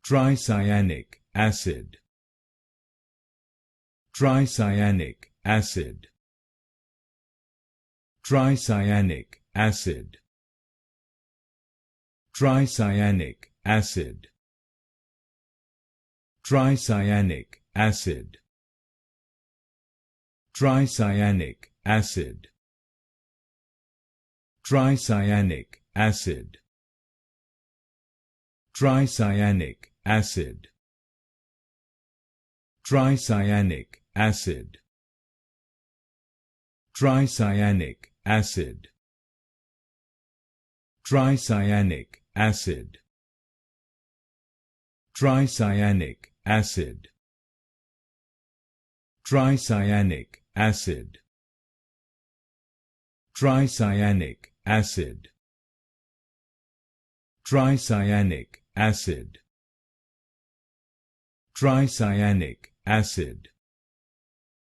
Tricyanic acid. Tricyanic acid. Tricyanic acid. Tricyanic acid. Tricyanic acid. Tricyanic acid. Tricyanic acid. Tricyanic acid. Tricyanic acid. Tricyanic acid. Tricyanic acid. Tricyanic acid. Tricyanic acid. Tricyanic acid. Tricyanic acid. Tricyanic acid.